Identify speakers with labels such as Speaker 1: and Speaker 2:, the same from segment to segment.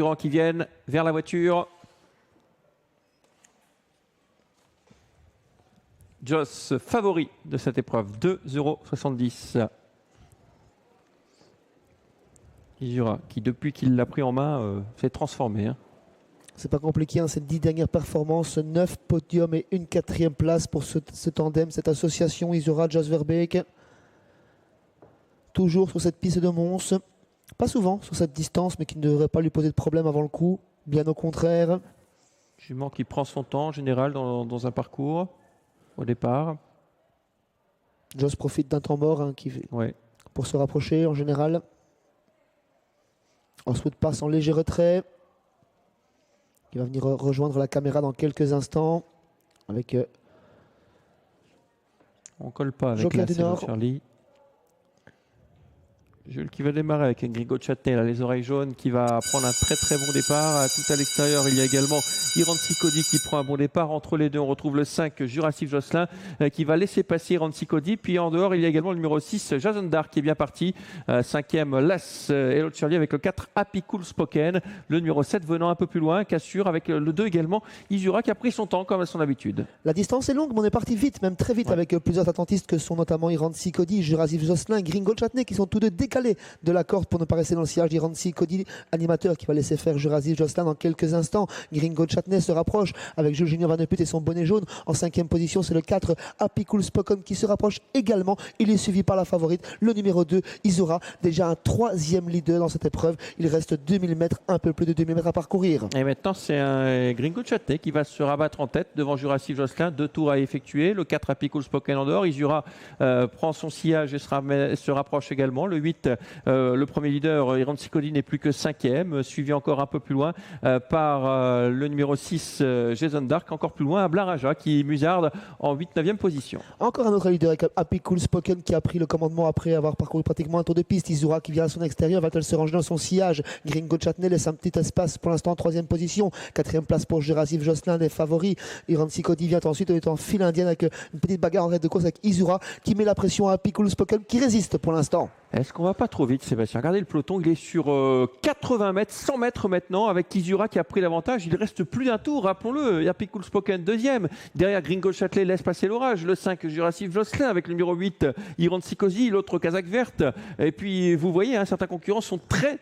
Speaker 1: concurrents qui viennent vers la voiture. Joss, favori de cette épreuve, 2,70 €. Isura, qui depuis qu'il l'a pris en main, s'est transformé. Hein.
Speaker 2: C'est pas compliqué, hein, ces 10 dernières performances, 9 podiums et une 4e place pour ce tandem, cette association Isura Jos Verbeek. Toujours sur cette piste de Mons, pas souvent sur cette distance, mais qui ne devrait pas lui poser de problème avant le coup, bien au contraire.
Speaker 1: Jument qui prend son temps en général dans un parcours au départ.
Speaker 2: Jos profite d'un temps mort hein, pour se rapprocher en général. Ensuite passe en léger retrait. Il va venir rejoindre la caméra dans quelques instants avec
Speaker 1: on colle pas avec la Charlie. Jules qui va démarrer avec Gringo Chutney, là, les oreilles jaunes, qui va prendre un très très bon départ. Tout à l'extérieur, il y a également Iranzi Cody qui prend un bon départ. Entre les deux, on retrouve le 5, Jurassic Jocelyn, qui va laisser passer Iranzi Cody. Puis en dehors, il y a également le numéro 6, Jason Dark, qui est bien parti. 5e, Las Hello Charlie avec le 4, Happy Cool Spoken. Le numéro 7 venant un peu plus loin, Cassure avec le 2 également. Isura qui a pris son temps comme à son habitude.
Speaker 2: La distance est longue, mais on est parti vite, même très vite, avec plusieurs attentistes que sont notamment Iranzi Cody, Jurassic Jocelyn, Gringo Chutney, qui sont tous deux décalés de la corde pour ne pas rester dans le sillage d'Iranzi Cody, animateur qui va laisser faire Jurassic Jocelyn dans quelques instants. Gringo Chutney se rapproche avec Jules Junior Van de Put et son bonnet jaune. En 5e position, c'est le 4 Happy Cool Spoken qui se rapproche également. Il est suivi par la favorite, le numéro 2 Isura, déjà un 3e leader dans cette épreuve. Il reste 2000 mètres, un peu plus de 2000 mètres à parcourir.
Speaker 1: Et maintenant, c'est un Gringo Chutney qui va se rabattre en tête devant Jurassic Jocelyn. 2 tours à effectuer. Le 4 Happy Cool Spoken en dehors. Isura prend son sillage et se rapproche également. Le 8, le premier leader, Iranzi Cody, n'est plus que 5e, suivi encore un peu plus loin par le numéro 6, Jason Dark, encore plus loin, Abla Raja, qui musarde en 8-9e position.
Speaker 2: Encore un autre leader avec Happy Cool Spoken qui a pris le commandement après avoir parcouru pratiquement un tour de piste. Isura qui vient à son extérieur, va-t-elle se ranger dans son sillage? Gringo Chutney laisse un petit espace pour l'instant en 3e position. 4e place pour Jurassic Jocelyn, des favoris. Iranzi Cody vient ensuite, est en file indienne avec une petite bagarre en tête de course avec Isura qui met la pression à Happy Cool Spoken qui résiste pour l'instant.
Speaker 1: Est-ce qu'on va pas trop vite, Sébastien? Regardez le peloton, il est sur 80 mètres, 100 mètres maintenant, avec Isura qui a pris l'avantage. Il reste plus d'un tour, rappelons-le. Happy Cool Spoken 2e. Derrière, Gringo Chutney laisse passer l'orage. Le 5, Jurassic Jocelyn, avec le numéro 8, Iranzi Cody, l'autre Kazakh verte. Et puis, vous voyez, hein, certains concurrents sont très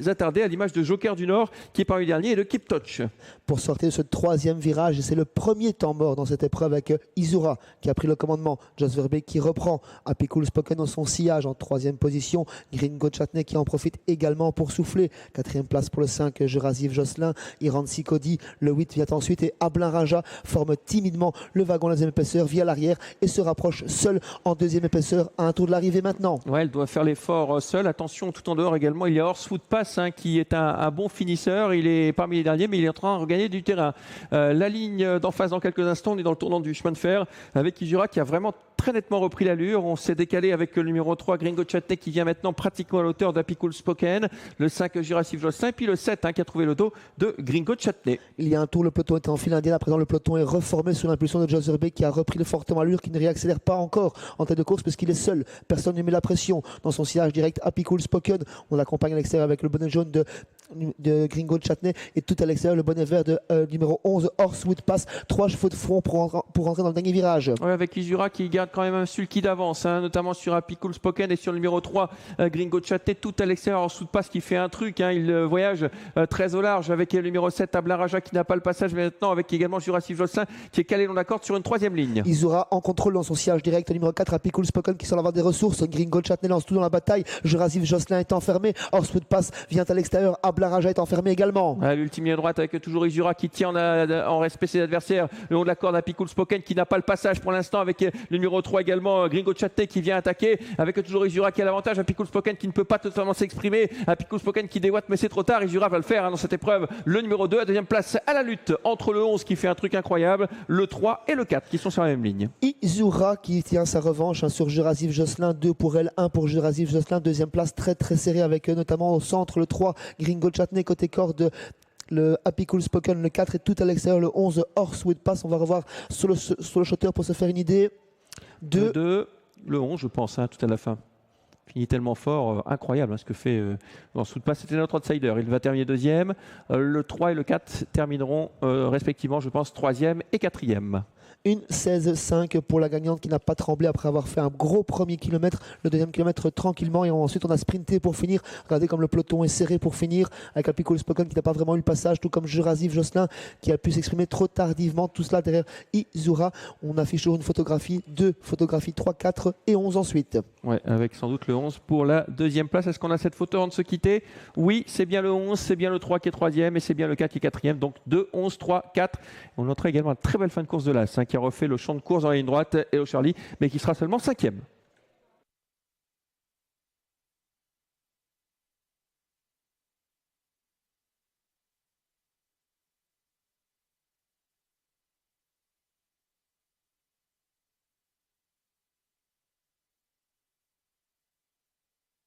Speaker 1: attardés, à l'image de Joker du Nord, qui est parmi les derniers, et de Keep Touch.
Speaker 2: Pour sortir de ce 3e virage, c'est le premier temps mort dans cette épreuve avec Isura qui a pris le commandement. Jos Verbeek qui reprend. Happy Cool Spoken dans son sillage en 3e position. Gringo Chutney qui en profite également pour souffler. 4e place pour le 5, Jurassic Jocelyn. Iranzi Cody, le 8 vient ensuite et Abla Raja forme timidement le wagon de la 2e épaisseur via l'arrière et se rapproche seul en 2e épaisseur à un tour de l'arrivée maintenant.
Speaker 1: Ouais, elle doit faire l'effort seule. Attention, tout en dehors également, il y a Horsewood Pass hein, qui est un bon finisseur. Il est parmi les derniers, mais il est en train de regagner du terrain. La ligne d'en face dans quelques instants, on est dans le tournant du chemin de fer avec Isura qui a vraiment très nettement repris l'allure. On s'est décalé avec le numéro 3, Gringo Chutney, qui vient maintenant pratiquement à l'auteur d'Happy Cool Spoken. Le 5, Jurassic Jocelyn, puis le 7 hein, qui a trouvé le dos de Gringo Chutney.
Speaker 2: Il y a un tour, le peloton est en file indienne. À présent, le peloton est reformé sous l'impulsion de Jos Verbeek qui a repris le fortement allure, qui ne réaccélère pas encore en tête de course parce qu'il est seul. Personne ne met la pression dans son sillage direct. Happy Cool Spoken, on l'accompagne à l'extérieur avec le bonnet jaune de Gringo Chutney et tout à l'extérieur le bonnet vert de numéro 11, Horsewood Pass. 3 chevaux de front pour rentrer dans le dernier virage.
Speaker 1: Ouais, avec Isura qui garde quand même un sulky d'avance, hein, notamment sur Happy Cool Spoken et sur le numéro 3, Gringo Chutney, tout à l'extérieur. Horsewood Pass qui fait un truc, hein, il voyage très au large avec le numéro 7, Abla Raja qui n'a pas le passage, mais maintenant avec également Jurassic Jocelyn qui est calé long la corde sur une 3e ligne.
Speaker 2: Isura en contrôle dans son sillage direct, le numéro 4, Happy Cool Spoken qui semble avoir des ressources. Gringo Chutney lance tout dans la bataille. Jurassic Jocelyn est enfermé. Horsewood Pass vient à l'extérieur. Abla Raja est enfermé également.
Speaker 1: L'ultime ligne droite avec toujours Isura qui tient en respect ses adversaires le long de la corde. Happy Cool Spoken qui n'a pas le passage pour l'instant avec le numéro 3 également, Gringo Chutney qui vient attaquer avec toujours Isura qui a l'avantage. Happy Cool Spoken qui ne peut pas totalement s'exprimer. Happy Cool Spoken qui déboîte, mais c'est trop tard. Isura va le faire hein, dans cette épreuve. Le numéro 2 à 2e place à la lutte entre le 11 qui fait un truc incroyable, le 3 et le 4 qui sont sur la même ligne.
Speaker 2: Isura qui tient sa revanche hein, sur Jurassic Jocelyn, 2 pour elle, 1 pour Jurassic Jocelyn. 2e place très serrée avec notamment au centre le 3, Gringo Chutney côté corde. Le Happy Cool Spoken, le 4 est tout à l'extérieur, le 11 Horsewood Pass. On va revoir sur le shotter pour se faire une idée.
Speaker 1: Le 2, le 11 je pense, hein, tout à la fin. finit tellement fort, incroyable ce que fait dans ce pas. C'était notre outsider. Il va terminer deuxième. Le 3 et le 4 termineront respectivement, je pense, troisième et quatrième.
Speaker 2: Une 16-5 pour la gagnante qui n'a pas tremblé après avoir fait un gros premier kilomètre. Le deuxième kilomètre tranquillement et ensuite on a sprinté pour finir. Regardez comme le peloton est serré pour finir avec Alpico Spoken qui n'a pas vraiment eu le passage, tout comme Jurasif Jocelyn qui a pu s'exprimer trop tardivement. Tout cela derrière Izura. On affiche une photographie, 2 photographies, 3, 4 et 11 ensuite.
Speaker 1: Ouais, avec sans doute le 11 pour la deuxième place. Est-ce qu'on a cette photo avant de se quitter? Oui, c'est bien le 11, c'est bien le 3 qui est troisième et c'est bien le 4 qui est quatrième. Donc 2, 11, 3, 4. On notera également une très belle fin de course de l'As qui a refait le champ de course dans la ligne droite et au Charlie, mais qui sera seulement cinquième.